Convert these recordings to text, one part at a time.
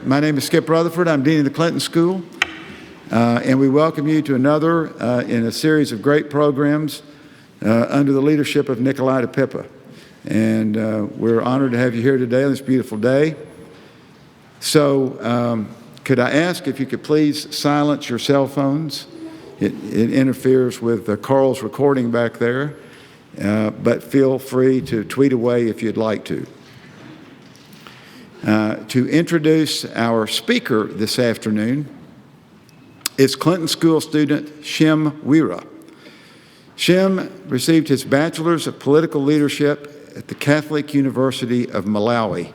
My name is Skip Rutherford. I'm Dean of the Clinton School, and we welcome you to another in a series of great programs under the leadership of Nikolai Pippa. And we're honored to have you here today on this beautiful day. So could I ask if you could please silence your cell phones? It interferes with Carl's recording back there, but feel free to tweet away if you'd like to. To introduce our speaker this afternoon is Clinton School student Shem Wira. Shem received his Bachelor's of Political Leadership at the Catholic University of Malawi.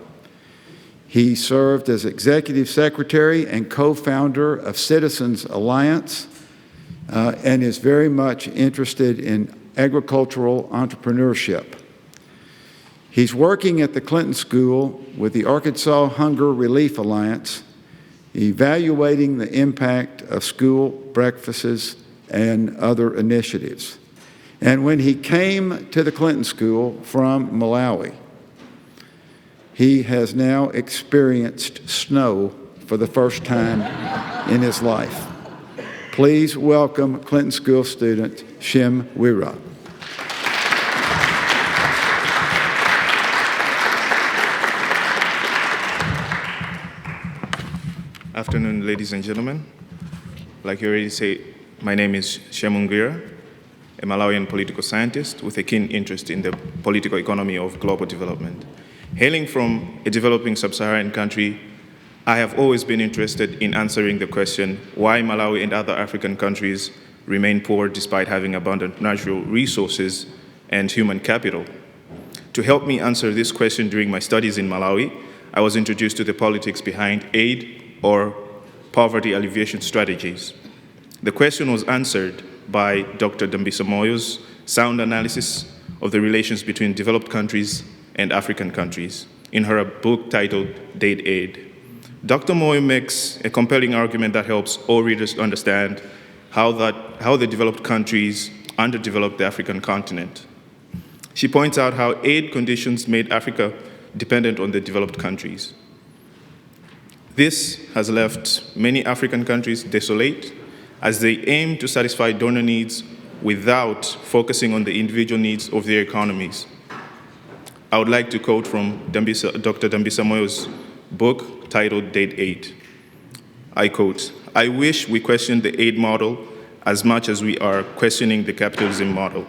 He served as Executive Secretary and co-founder of Citizens Alliance and is very much interested in agricultural entrepreneurship. He's working at the Clinton School with the Arkansas Hunger Relief Alliance, evaluating the impact of school breakfasts and other initiatives. And when he came to the Clinton School from Malawi, he has now experienced snow for the first time in his life. Please welcome Clinton School student Shem Wira. Afternoon, ladies and gentlemen. Like you already said, my name is Shem Wira, a Malawian political scientist with a keen interest in the political economy of global development. Hailing from a developing sub-Saharan country, I have always been interested in answering the question why Malawi and other African countries remain poor despite having abundant natural resources and human capital. To help me answer this question during my studies in Malawi, I was introduced to the politics behind aid or poverty alleviation strategies. The question was answered by Dr. Dambisa Moyo's sound analysis of the relations between developed countries and African countries in her book titled Date Aid. Dr. Moyo makes a compelling argument that helps all readers understand how the developed countries underdeveloped the African continent. She points out how aid conditions made Africa dependent on the developed countries. This has left many African countries desolate as they aim to satisfy donor needs without focusing on the individual needs of their economies. I would like to quote from Dr. Dambisa Moyo's book titled Date Aid. I quote, "I wish we questioned the aid model as much as we are questioning the capitalism model.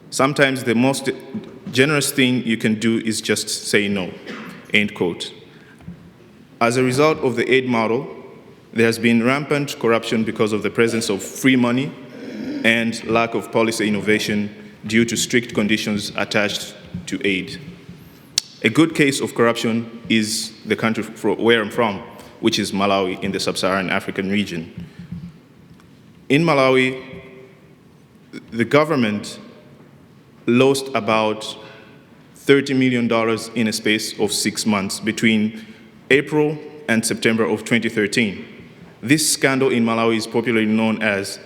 Sometimes the most generous thing you can do is just say no," end quote. As a result of the aid model, there has been rampant corruption because of the presence of free money and lack of policy innovation due to strict conditions attached to aid. A good case of corruption is the country where I'm from, which is Malawi in the sub-Saharan African region. In Malawi, the government lost about $30 million in a space of 6 months between April and September of 2013. This scandal in Malawi is popularly known as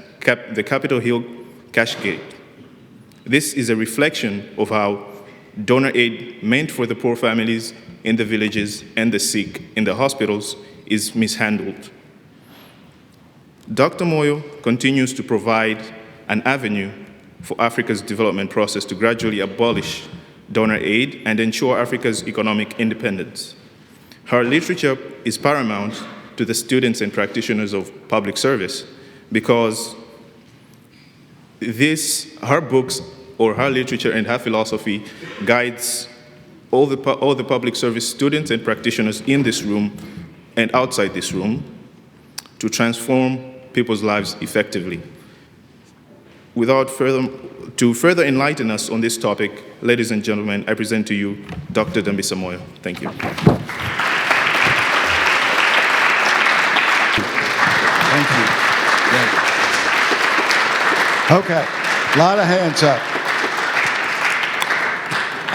the Capitol Hill Cashgate. This is a reflection of how donor aid meant for the poor families in the villages and the sick in the hospitals is mishandled. Dr. Moyo continues to provide an avenue for Africa's development process to gradually abolish donor aid and ensure Africa's economic independence. Her literature is paramount to the students and practitioners of public service because her books or her literature and her philosophy guides all the public service students and practitioners in this room and outside this room to transform people's lives effectively. To further enlighten us on this topic, ladies and gentlemen, I present to you Dr. Dambisa Moyo. Thank you. Thank you. Okay, a lot of hands up.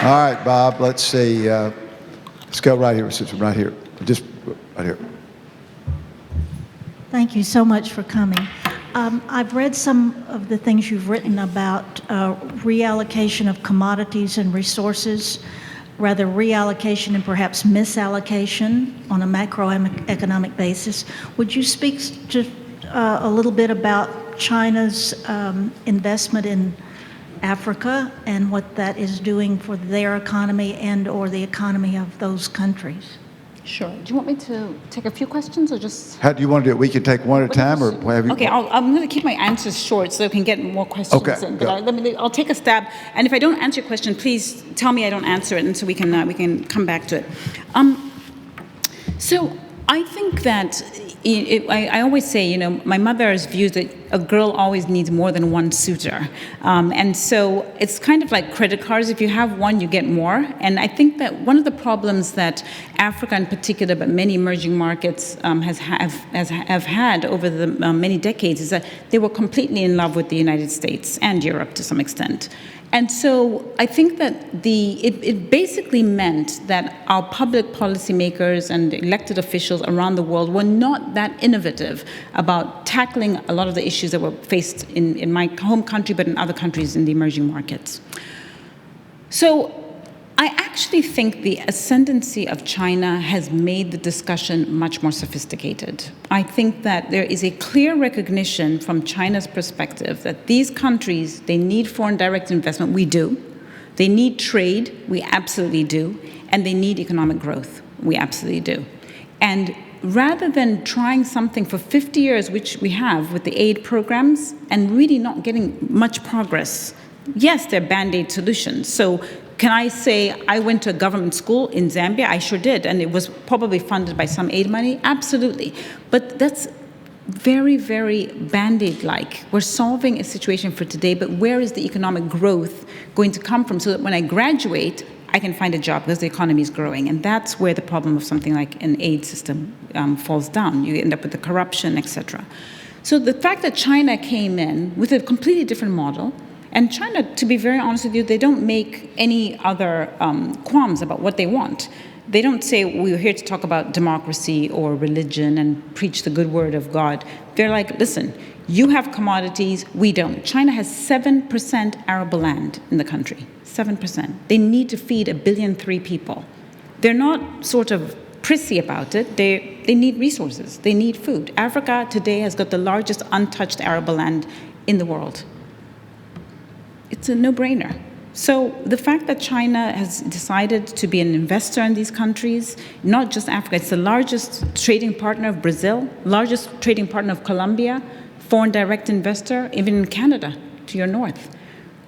All right, Bob, let's see. Let's go right here, right here. Just right here. Thank you so much for coming. I've read some of the things you've written about reallocation of commodities and resources rather reallocation and perhaps misallocation on a macroeconomic basis. Would you speak to a little bit about China's investment in Africa and what that is doing for their economy and or the economy of those countries? Sure. Do you want me to take a few questions or just? How do you want to do it? We can take one at a time, or have you? Okay, I'm going to keep my answers short so I can get more questions Okay, in. go. But I'll take a stab, and if I don't answer your question, please tell me I don't answer it, and so we can come back to it. So I think that I always say, my mother's views that a girl always needs more than one suitor. And so it's kind of like credit cards. If you have one, you get more. And I think that one of the problems that Africa in particular, but many emerging markets have had over the many decades is that they were completely in love with the United States and Europe to some extent. And so I think that it basically meant that our public policymakers and elected officials around the world were not that innovative about tackling a lot of the issues that were faced in my home country, but in other countries in the emerging markets. So I actually think the ascendancy of China has made the discussion much more sophisticated. I think that there is a clear recognition from China's perspective that these countries, they need foreign direct investment. We do. They need trade. We absolutely do. And they need economic growth. We absolutely do. And rather than trying something for 50 years, which we have with the aid programs, and really not getting much progress, yes, they're Band-Aid solutions. So can I say I went to a government school in Zambia? I sure did, and it was probably funded by some aid money. Absolutely. But that's very, very Band-Aid-like. We're solving a situation for today, but where is the economic growth going to come from so that when I graduate, I can find a job because the economy is growing? And that's where the problem of something like an aid system falls down. You end up with the corruption, et cetera. So the fact that China came in with a completely different model, and China, to be very honest with you, they don't make any other qualms about what they want. They don't say, we're here to talk about democracy or religion and preach the good word of God. They're like, listen, you have commodities, we don't. China has 7% arable land in the country, 7%. They need to feed 1.3 billion people. They're not sort of prissy about it. They need resources. They need food. Africa today has got the largest untouched arable land in the world. It's a no-brainer. So the fact that China has decided to be an investor in these countries, not just Africa, it's the largest trading partner of Brazil, largest trading partner of Colombia, foreign direct investor, even in Canada, to your north.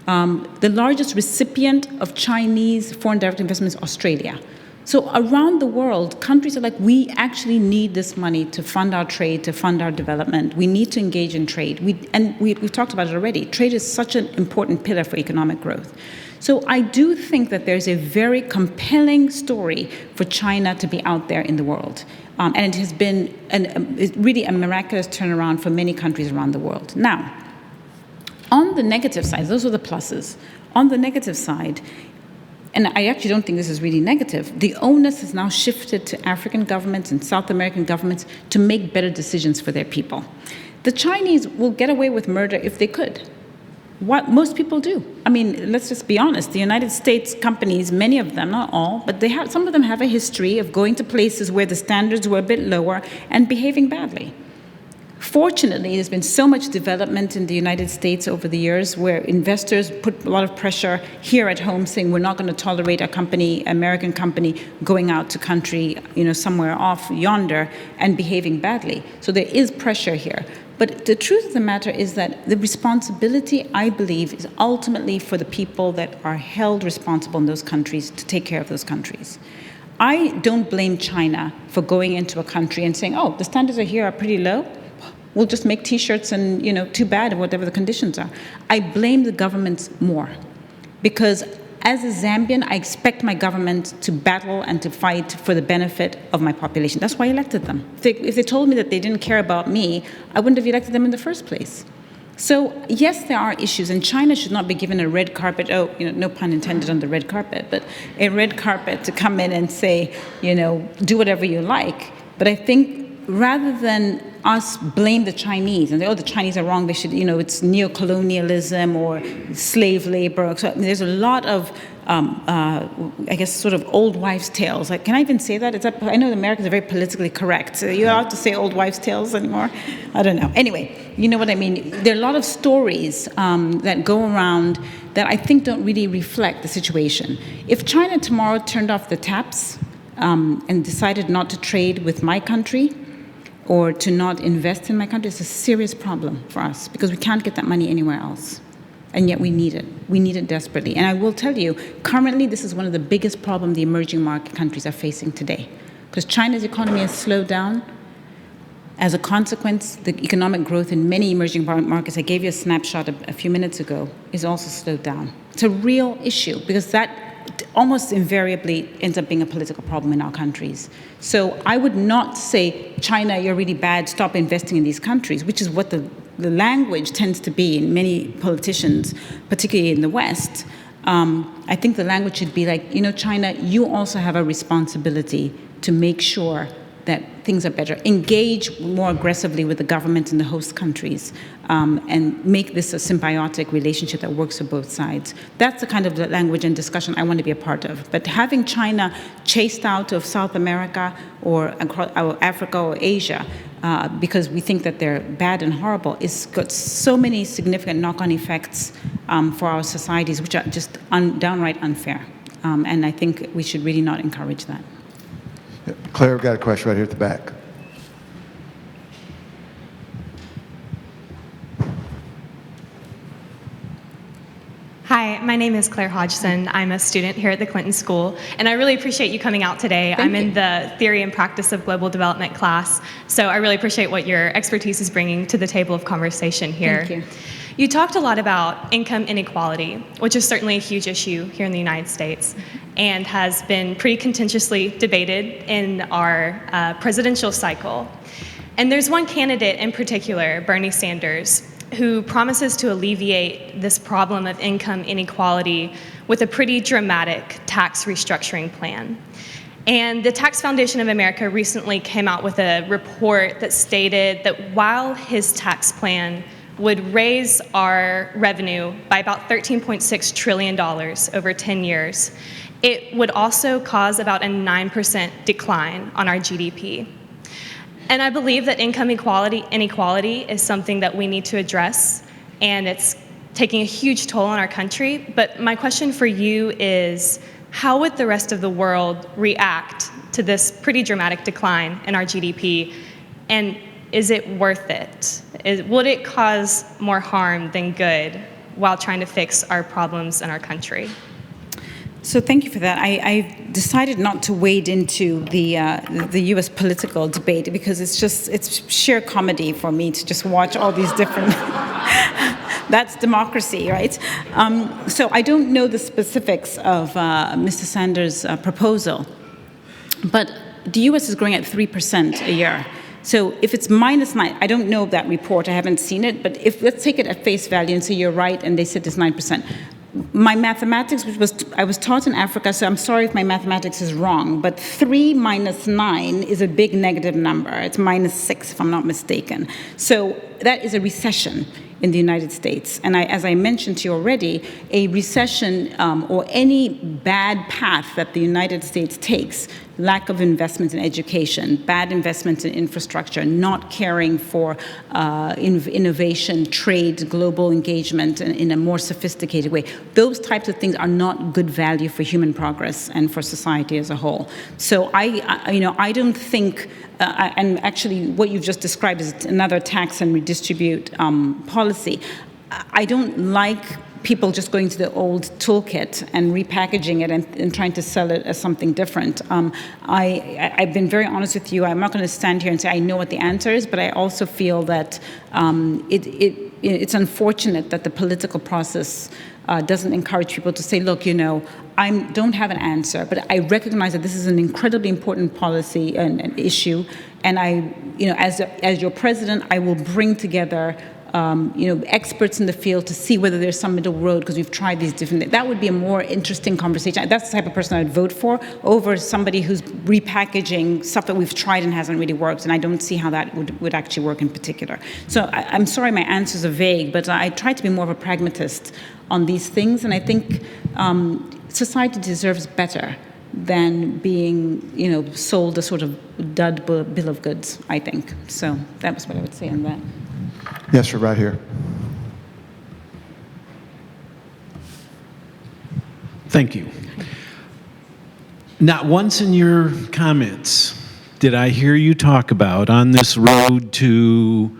The largest recipient of Chinese foreign direct investment is Australia. So around the world, countries are like, we actually need this money to fund our trade, to fund our development. We need to engage in trade. We've talked about it already. Trade is such an important pillar for economic growth. So I do think that there's a very compelling story for China to be out there in the world. And it has been really a miraculous turnaround for many countries around the world. Now, on the negative side, those are the pluses. On the negative side, and I actually don't think this is really negative, the onus has now shifted to African governments and South American governments to make better decisions for their people. The Chinese will get away with murder if they could. What most people do. I mean, let's just be honest. The United States companies, many of them, not all, but some of them have a history of going to places where the standards were a bit lower and behaving badly. Fortunately, there's been so much development in the United States over the years where investors put a lot of pressure here at home saying we're not going to tolerate a company, American company, going out to country, somewhere off yonder and behaving badly. So there is pressure here. But the truth of the matter is that the responsibility, I believe, is ultimately for the people that are held responsible in those countries to take care of those countries. I don't blame China for going into a country and saying, oh, the standards here are pretty low. We'll just make T-shirts and, too bad, whatever the conditions are. I blame the governments more because as a Zambian, I expect my government to battle and to fight for the benefit of my population. That's why I elected them. If they told me that they didn't care about me, I wouldn't have elected them in the first place. So, yes, there are issues, and China should not be given a red carpet, no pun intended on the red carpet, but a red carpet to come in and say, do whatever you like. But I think rather than us blame the Chinese and say, oh, the Chinese are wrong, they should, it's neocolonialism or slave labor. So there's a lot of I guess, sort of old wives' tales. Like, can I even say that? I know the Americans are very politically correct. So you allowed to say old wives' tales anymore? I don't know. Anyway, you know what I mean. There are a lot of stories that go around that I think don't really reflect the situation. If China tomorrow turned off the taps and decided not to trade with my country or to not invest in my country, it's a serious problem for us because we can't get that money anywhere else. And yet we need it. We need it desperately. And I will tell you, currently this is one of the biggest problems the emerging market countries are facing today. Because China's economy has slowed down. As a consequence, the economic growth in many emerging markets, I gave you a snapshot a few minutes ago, is also slowed down. It's a real issue because that almost invariably ends up being a political problem in our countries. So I would not say, China, you're really bad, stop investing in these countries, which is what the language tends to be in many politicians, particularly in the West. I think the language should be like, China, you also have a responsibility to make sure that things are better. Engage more aggressively with the government in the host countries and make this a symbiotic relationship that works for both sides. That's the kind of language and discussion I want to be a part of. But having China chased out of South America or Africa or Asia because we think that they're bad and horrible, it's got so many significant knock-on effects for our societies, which are just downright unfair. And I think we should really not encourage that. Claire, we've got a question right here at the back. Hi, my name is Claire Hodgson. I'm a student here at the Clinton School, and I really appreciate you coming out today. I'm in the Theory and Practice of Global Development class, so I really appreciate what your expertise is bringing to the table of conversation here. Thank you. You talked a lot about income inequality, which is certainly a huge issue here in the United States and has been pretty contentiously debated in our presidential cycle. And there's one candidate in particular, Bernie Sanders, who promises to alleviate this problem of income inequality with a pretty dramatic tax restructuring plan. And the Tax Foundation of America recently came out with a report that stated that while his tax plan would raise our revenue by about $13.6 trillion over 10 years, it would also cause about a 9% decline on our GDP. And I believe that income inequality is something that we need to address, and it's taking a huge toll on our country. But my question for you is, how would the rest of the world react to this pretty dramatic decline in our GDP? And is it worth it? Would it cause more harm than good while trying to fix our problems in our country? So thank you for that. I've decided not to wade into the U.S. political debate because it's sheer comedy for me to just watch all these different. That's democracy, right? So I don't know the specifics of Mr. Sanders' proposal, but the U.S. is growing at 3% a year. So if it's -9, I don't know that report, I haven't seen it, but let's take it at face value and say you're right and they said it's 9%. My mathematics, I was taught in Africa, so I'm sorry if my mathematics is wrong, but 3 minus 9 is a big negative number. It's -6 if I'm not mistaken. So that is a recession in the United States. And as I mentioned to you already, a recession or any bad path that the United States takes, lack of investment in education, bad investment in infrastructure, not caring for innovation, trade, global engagement in a more sophisticated way, those types of things are not good value for human progress and for society as a whole. So I don't think, and actually what you've just described is another tax and redistribute policy. I don't like people just going to the old toolkit and repackaging it and trying to sell it as something different. I've been very honest with you. I'm not going to stand here and say I know what the answer is, but I also feel that it's unfortunate that the political process doesn't encourage people to say, look, I don't have an answer, but I recognize that this is an incredibly important policy and issue, and as your president, I will bring together experts in the field to see whether there's some middle road, because we've tried these different. That would be a more interesting conversation. That's the type of person I'd vote for over somebody who's repackaging stuff that we've tried and hasn't really worked. And I don't see how that would actually work in particular. So I'm sorry my answers are vague, but I try to be more of a pragmatist on these things. And I think society deserves better than being, sold a sort of dud bill of goods, I think. So that was what I would say on that. Yes, sir, right here. Thank you. Not once in your comments did I hear you talk about, on this road to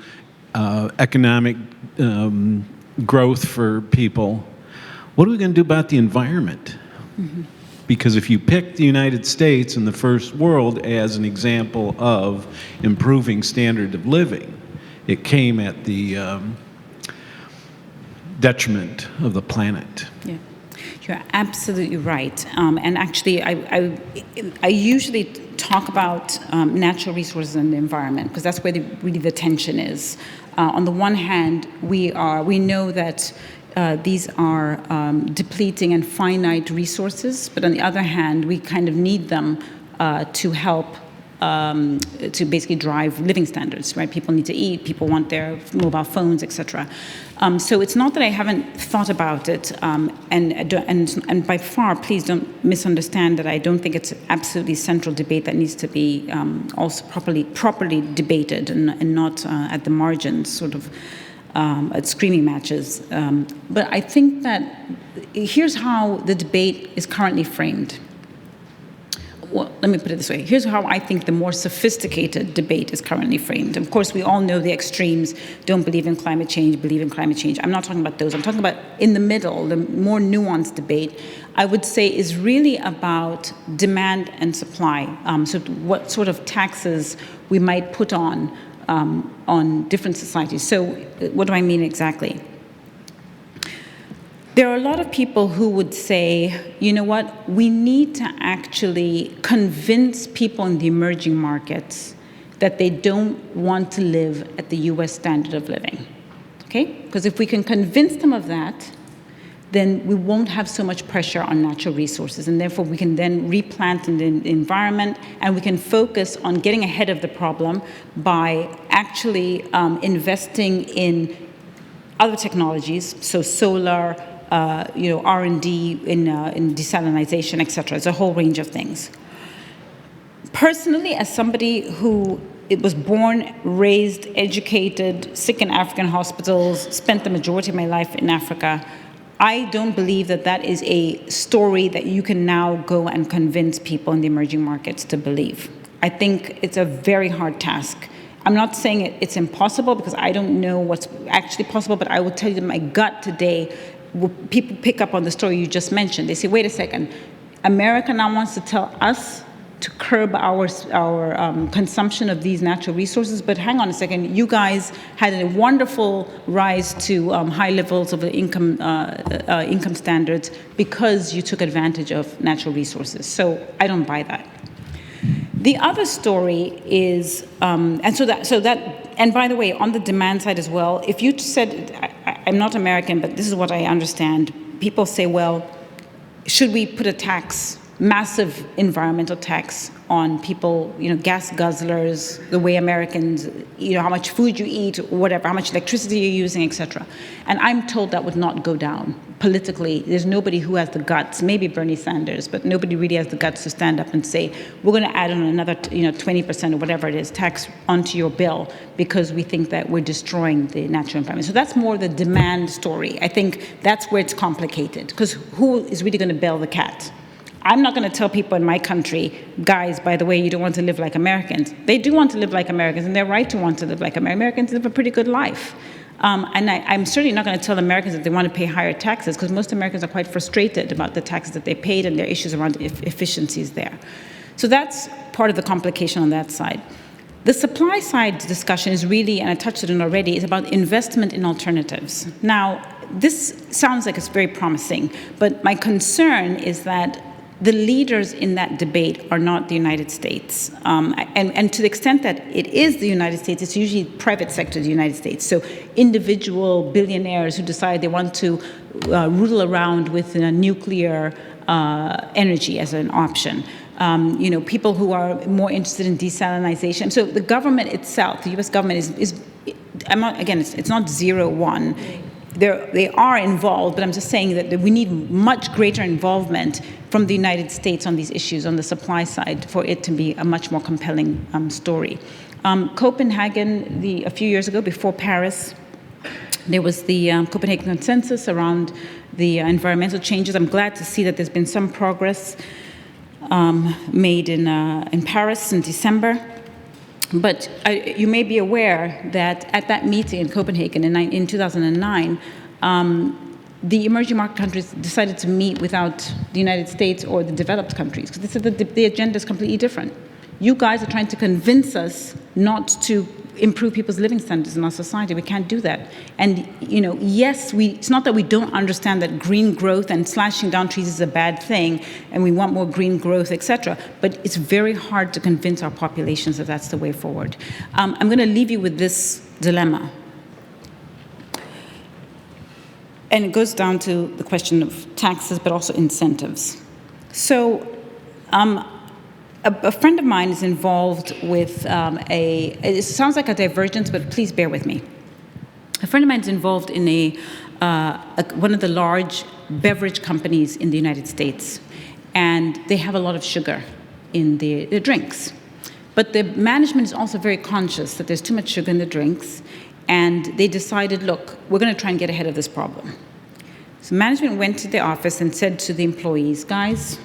economic growth for people, what are we going to do about the environment? Mm-hmm. Because if you pick the United States and the first world as an example of improving standard of living, it came at the detriment of the planet. Yeah, you're absolutely right. And actually, I usually talk about natural resources and the environment, because that's where really the tension is. On the one hand, we know that these are depleting and finite resources, but on the other hand, we kind of need them to help to basically drive living standards, right? People need to eat, people want their mobile phones, etc. So it's not that I haven't thought about it, and by far, please don't misunderstand that I don't think it's an absolutely central debate that needs to be also properly debated and not at the margins, sort of at screaming matches. But I think that here's how the debate is currently framed. Well, let me put it this way. Here's how I think the more sophisticated debate is currently framed. Of course, we all know the extremes: don't believe in climate change, believe in climate change. I'm not talking about those. I'm talking about in the middle, the more nuanced debate, I would say, is really about demand and supply. So what sort of taxes we might put on different societies. So what do I mean exactly? There are a lot of people who would say, you know what, we need to actually convince people in the emerging markets that they don't want to live at the US standard of living, okay? Because if we can convince them of that, then we won't have so much pressure on natural resources, and therefore we can then replant in the environment, and we can focus on getting ahead of the problem by actually investing in other technologies, so solar, R&D in desalinization, et cetera. It's a whole range of things. Personally, as somebody who was born, raised, educated, sick in African hospitals, spent the majority of my life in Africa, I don't believe that that is a story that you can now go and convince people in the emerging markets to believe. I think it's a very hard task. I'm not saying it's impossible, because I don't know what's actually possible, but I will tell you that my gut today, people pick up on the story you just mentioned. They say, wait a second, America now wants to tell us to curb our consumption of these natural resources, but hang on a second, you guys had a wonderful rise to high levels of the income standards because you took advantage of natural resources. So I don't buy that. The other story is, and by the way, on the demand side as well, if you said, I'm not American, but this is what I understand, people say, well, should we put a tax, massive environmental tax on people, gas guzzlers, the way Americans, how much food you eat, or whatever, how much electricity you're using, etc. And I'm told that would not go down. Politically, there's nobody who has the guts, maybe Bernie Sanders, but nobody really has the guts to stand up and say, we're going to add on another 20% or whatever it is, tax onto your bill, because we think that we're destroying the natural environment. So that's more the demand story. I think that's where it's complicated, because who is really going to bail the cat? I'm not going to tell people in my country, guys, by the way, you don't want to live like Americans. They do want to live like Americans, and they're right to want to live like Americans. Americans live a pretty good life. And I'm certainly not going to tell Americans that they want to pay higher taxes, because most Americans are quite frustrated about the taxes that they paid and their issues around efficiencies there. So that's part of the complication on that side. The supply side discussion is really, and I touched on it already, is about investment in alternatives. Now, this sounds like it's very promising, but my concern is that the leaders in that debate are not the United States. And to the extent that it is the United States, it's usually private sector of the United States. So individual billionaires who decide they want to rule around with nuclear energy as an option. People who are more interested in desalinization. So the government itself, the U.S. government is I'm not, again, it's not 0-1. They are involved, but I'm just saying that we need much greater involvement from the United States on these issues on the supply side for it to be a much more compelling story. Copenhagen, a few years ago, before Paris, there was the Copenhagen Consensus around the environmental changes. I'm glad to see that there's been some progress made in Paris in December. But you may be aware that at that meeting in Copenhagen in 2009, the emerging market countries decided to meet without the United States or the developed countries, because they said that the agenda is completely different. You guys are trying to convince us not to improve people's living standards in our society. We can't do that. And, yes, it's not that we don't understand that green growth and slashing down trees is a bad thing, and we want more green growth, etc. But it's very hard to convince our populations that that's the way forward. I'm going to leave you with this dilemma. And it goes down to the question of taxes, but also incentives. So, a friend of mine is involved with it sounds like a divergence, but please bear with me. A friend of mine is involved in one of the large beverage companies in the United States, and they have a lot of sugar in their drinks. But the management is also very conscious that there's too much sugar in the drinks, and they decided, look, we're going to try and get ahead of this problem. So management went to the office and said to the employees, guys,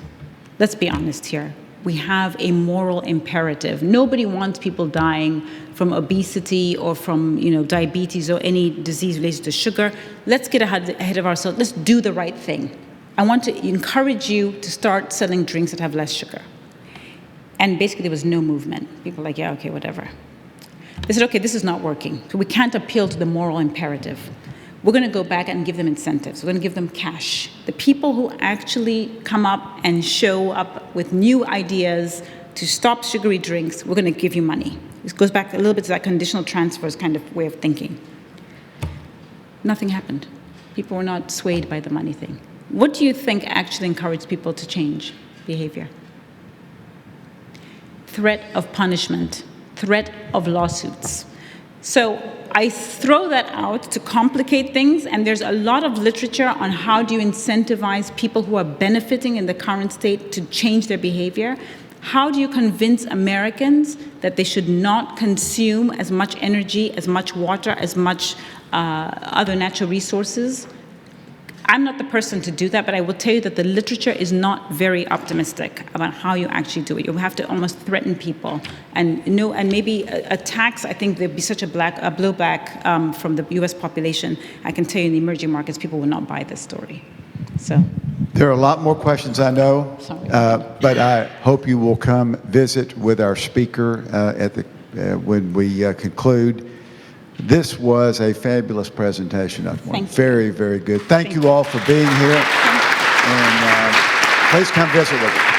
let's be honest here. We have a moral imperative. Nobody wants people dying from obesity or from diabetes or any disease related to sugar. Let's get ahead of ourselves. Let's do the right thing. I want to encourage you to start selling drinks that have less sugar. And basically there was no movement. People were like, yeah, okay, whatever. They said, okay, this is not working. So we can't appeal to the moral imperative. We're going to go back and give them incentives. We're going to give them cash. The people who actually come up and show up with new ideas to stop sugary drinks, we're going to give you money. This goes back a little bit to that conditional transfers kind of way of thinking. Nothing happened. People were not swayed by the money thing. What do you think actually encouraged people to change behavior? Threat of punishment, threat of lawsuits. So I throw that out to complicate things, and there's a lot of literature on how do you incentivize people who are benefiting in the current state to change their behavior. How do you convince Americans that they should not consume as much energy, as much water, as much other natural resources? I'm not the person to do that, but I will tell you that the literature is not very optimistic about how you actually do it. You have to almost threaten people. And maybe a tax, I think there'd be such a blowback from the US population. I can tell you in the emerging markets, people will not buy this story. So. There are a lot more questions, I know, but I hope you will come visit with our speaker when we conclude. This was a fabulous presentation, Dr. Moyo. Very, very good. Thank you all for being here. And please come visit with us.